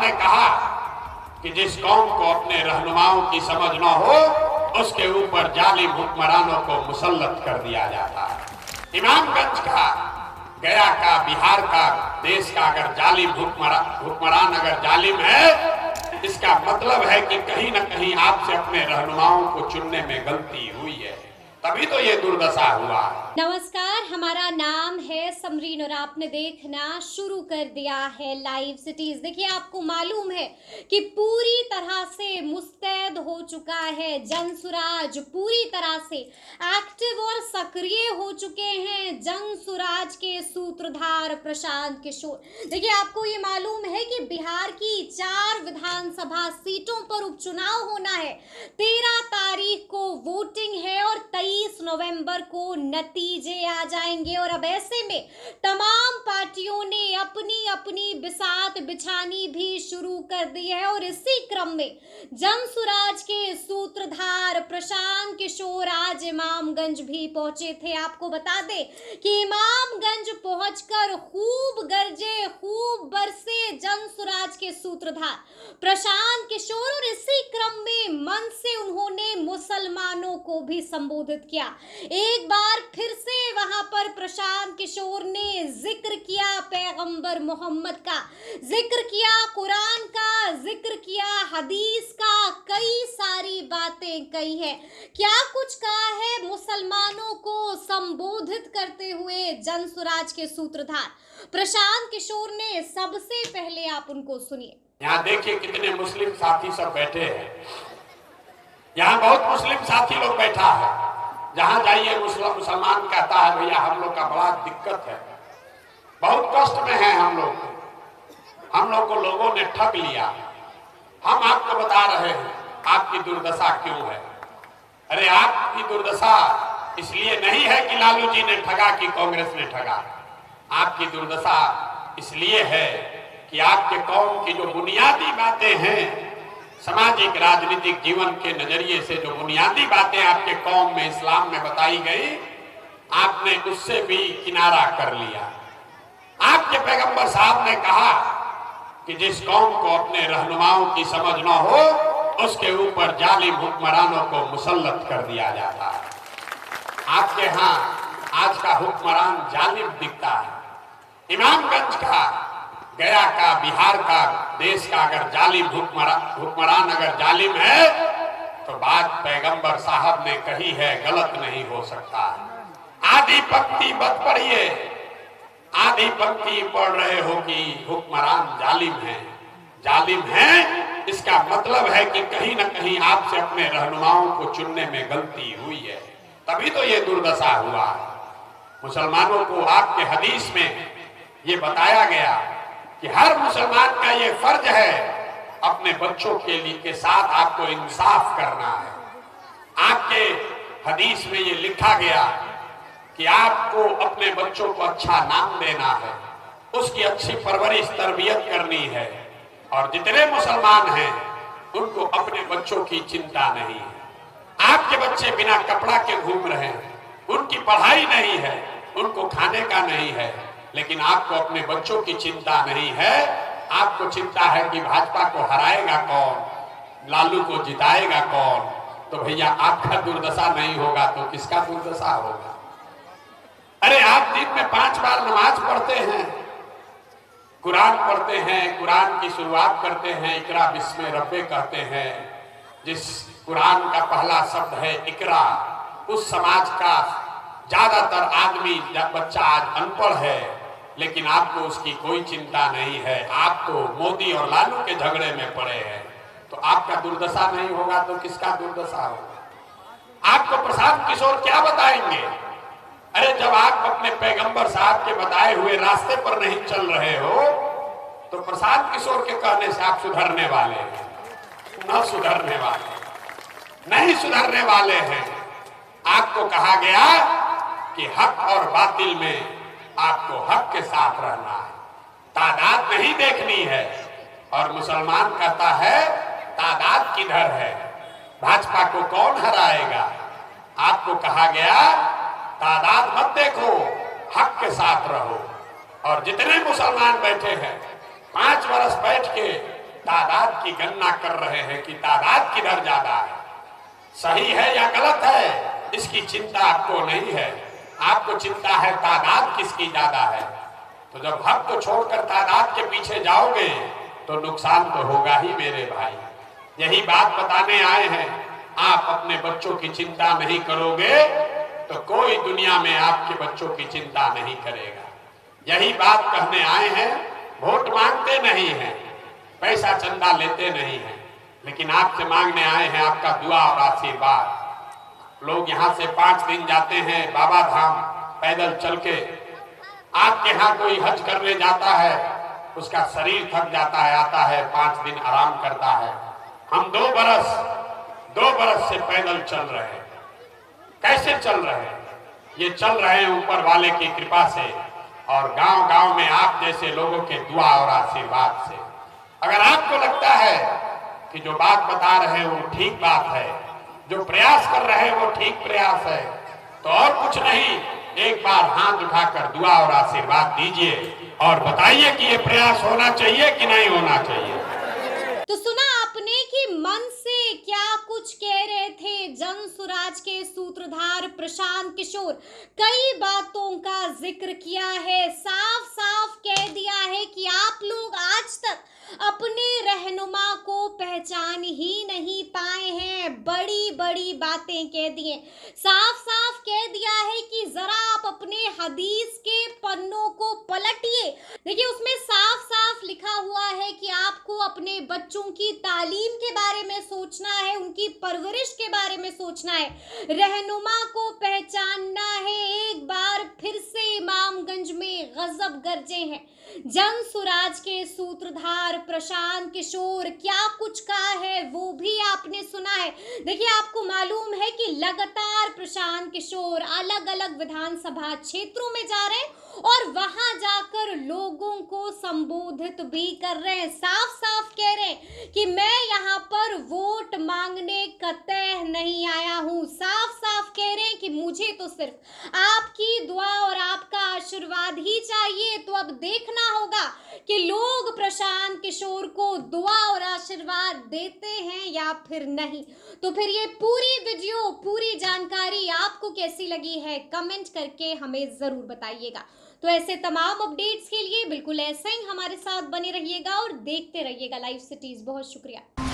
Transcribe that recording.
ने कहा कि जिस कौम को अपने रहनुमाओं की समझ न हो उसके ऊपर जालिम हुक्मरानों को मुसल्लत कर दिया जाता है। इमामगंज का, गया का, बिहार का, देश का अगर जालिम हुक्मरान अगर जालिम है, इसका मतलब है कि कहीं न कहीं आपसे अपने रहनुमाओं को चुनने में गलती हुई है, तभी तो ये दुर्दशा हुआ। नमस्कार, हमारा नाम है समरीन और आपने देखना शुरू कर दिया है लाइव सिटीज। देखिए, आपको मालूम है कि पूरी तरह से मुस्तैद हो चुका है जनसुराज, पूरी तरह से एक्टिव और सक्रिय हो चुके हैं जनसुराज के सूत्रधार प्रशांत किशोर। देखिए, आपको ये मालूम है कि बिहार की 4 विधानसभा सीटों पर उपचुनाव होना है। 13 तारीख को वोटिंग है और 23 नवंबर को नतीजे आ जाएंगे। और अब ऐसे में तमाम पार्टियों ने अपनी अपनी बिसात बिछानी भी शुरू कर दी है और इसी क्रम में जनसुराज के सूत्रधार प्रशांत किशोर आज इमामगंज भी पहुंचे थे। आपको बता दें कि इमामगंज पहुंचकर खूब गरजे, खूब बरसे जनसुराज के सूत्रधार प्रशांत किशोर और इसी क्रम में मन से उन्होंने मुसलमानों को भी संबोधित किया। एक बार फिर से वहां पर प्रशांत किशोर ने जिक्र किया पैगंबर मोहम्मद का, जिक्र किया कुरान का, जिक्र किया हदीस का, कई सारी बातें कही है। क्या कुछ कहा है मुसलमानों को संबोधित करते हुए जनसुराज के सूत्रधार प्रशांत किशोर ने, सबसे पहले आप उनको सुनिए। यहाँ देखिए कितने मुस्लिम साथी सब बैठे हैं, यहाँ बहुत मुस्लिम साथी लोग बैठा है। जहां जाइए मुसलमान कहता है भैया हम लोग का बड़ा दिक्कत है, बहुत कष्ट में है हम लोग को लोगों ने ठग लिया। हम आपको बता रहे हैं आपकी दुर्दशा क्यों है। अरे आपकी दुर्दशा इसलिए नहीं है कि लालू जी ने ठगा कि कांग्रेस ने ठगा। आपकी दुर्दशा इसलिए है कि आपके कौम की जो बुनियादी बातें हैं, सामाजिक राजनीतिक जीवन के नजरिए से जो बुनियादी बातें आपके कौम में इस्लाम में बताई गई, आपने उससे भी किनारा कर लिया। आपके पैगंबर साहब ने कहा कि जिस कौम को अपने रहनुमाओं की समझ न हो उसके ऊपर जालिम हुक्मरानों को मुसल्लत कर दिया जाता है। आपके यहाँ आज का हुक्मरान जालिम दिखता है। इमामगंज का, गया का, बिहार का, देश का अगर जालिम हुक्मरान अगर जालिम है तो बात पैगंबर साहब ने कही है गलत नहीं हो सकता। आधी पंक्ति मत पढ़िए, आधी पंक्ति पढ़ रहे हो कि हुक्मरान जालिम है, इसका मतलब है कि कहीं ना कहीं आपसे अपने रहनुमाओं को चुनने में गलती हुई है, तभी तो ये दुर्दशा हुआ। मुसलमानों को आपके हदीस में ये बताया गया कि हर मुसलमान का ये फर्ज है अपने बच्चों के साथ आपको इंसाफ करना है। आपके हदीस में ये लिखा गया कि आपको अपने बच्चों को अच्छा नाम देना है, उसकी अच्छी परवरिश तरबियत करनी है। और जितने मुसलमान हैं उनको अपने बच्चों की चिंता नहीं है। आपके बच्चे बिना कपड़ा के घूम रहे हैं, उनकी पढ़ाई नहीं है, उनको खाने का नहीं है, लेकिन आपको अपने बच्चों की चिंता नहीं है। आपको चिंता है कि भाजपा को हराएगा कौन, लालू को जिताएगा कौन। तो भैया आपका दुर्दशा नहीं होगा तो किसका दुर्दशा होगा। अरे आप दिन में 5 बार नमाज पढ़ते हैं, कुरान पढ़ते हैं, कुरान की शुरुआत करते हैं इकरा बिस्मे रब्बे कहते हैं। जिस कुरान का पहला शब्द है इकरा, उस समाज का ज्यादातर आदमी बच्चा आज अनपढ़ है, लेकिन आपको उसकी कोई चिंता नहीं है। आप तो मोदी और लालू के झगड़े में पड़े हैं, तो आपका दुर्दशा नहीं होगा तो किसका दुर्दशा होगा। आपको प्रशांत किशोर क्या बताएंगे। अरे जब आप अपने पैगंबर साहब के बताए हुए रास्ते पर नहीं चल रहे हो तो प्रशांत किशोर के कहने से आप सुधरने वाले हैं? न सुधरने वाले, नहीं सुधरने वाले हैं। आपको कहा गया कि हक और बातिल में आपको हक के साथ रहना है, तादाद नहीं देखनी है। और मुसलमान कहता है तादाद किधर है, भाजपा को कौन हराएगा। आपको कहा गया तादाद मत देखो, हक के साथ रहो। और जितने मुसलमान बैठे हैं 5 वर्ष बैठ के तादाद की गणना कर रहे हैं कि तादाद किधर ज्यादा है, सही है या गलत है, इसकी चिंता आपको नहीं है। आपको चिंता है तादाद किसकी ज्यादा है। तो जब हक को छोड़कर तादाद के पीछे जाओगे तो नुकसान तो होगा ही मेरे भाई। यही बात बताने आए हैं। आप अपने बच्चों की चिंता नहीं करोगे तो कोई दुनिया में आपके बच्चों की चिंता नहीं करेगा। यही बात कहने आए हैं। वोट मांगते नहीं हैं, पैसा चंदा लेते नहीं हैं, लेकिन आपसे मांगने आए हैं आपका दुआ और आशीर्वाद। लोग यहाँ से 5 दिन जाते हैं बाबा धाम पैदल चल के। आपके यहाँ कोई हज करने जाता है, उसका शरीर थक जाता है, आता है 5 दिन आराम करता है। हम 2 बरस से पैदल चल रहे हैं। कैसे चल रहे हैं? ये चल रहे हैं ऊपर वाले की कृपा से और गांव-गांव में आप जैसे लोगों के दुआ और आशीर्वाद से। अगर आपको लगता है कि जो बात बता रहे हैं वो ठीक बात है, जो प्रयास कर रहे हैं वो ठीक प्रयास है, तो और कुछ नहीं, एक बार हाथ उठाकर दुआ और आशीर्वाद दीजिए और बताइए कि ये प्रयास होना चाहिए कि नहीं होना चाहिए। तो सुना आपने कि मन से क्या कुछ कह रहे थे जनसुराज के सूत्रधार प्रशांत किशोर। कई बातों का जिक्र किया है, साफ साफ कह दिया है कि आप लोग आज तक अपने रहनुमा को पहचान ही नहीं पाए हैं। बड़ी बड़ी बातें कह दी हैं, साफ साफ कह दिया है कि जरा आप अपने हदीस के पन्नों को पलटिए। देखिए उसमें साफ साफ लिखा हुआ है कि आपको अपने बच्चों की तालीम के बारे में सोचना है, उनकी परवरिश के बारे में सोचना है, रहनुमा को पहचानना है। एक बार फिर से इमामगंज में गजब गरजे हैं जनसुराज के सूत्रधार प्रशांत किशोर। क्या कुछ कहा है वो भी आपने सुना है। देखिए आपको मालूम है कि लगातार प्रशांत किशोर अलग अलग विधानसभा क्षेत्रों में जा रहे हैं और वहां जाकर लोगों को संबोधित भी कर रहे हैं। साफ साफ कह रहे हैं कि मैं यहाँ पर वोट मांगने कतई नहीं आया हूँ। साफ साफ कह रहे हैं कि मुझे तो सिर्फ आपकी दुआ और आपका आशीर्वाद ही चाहिए। तो अब देखना होगा कि लोग प्रशांत किशोर को दुआ और आशीर्वाद देते हैं या फिर नहीं। तो फिर ये पूरी वीडियो, पूरी जानकारी आपको कैसी लगी है कमेंट करके हमें जरूर बताइएगा। तो ऐसे तमाम अपडेट्स के लिए बिल्कुल ऐसे ही हमारे साथ बने रहिएगा और देखते रहिएगा लाइव सिटीज। बहुत शुक्रिया।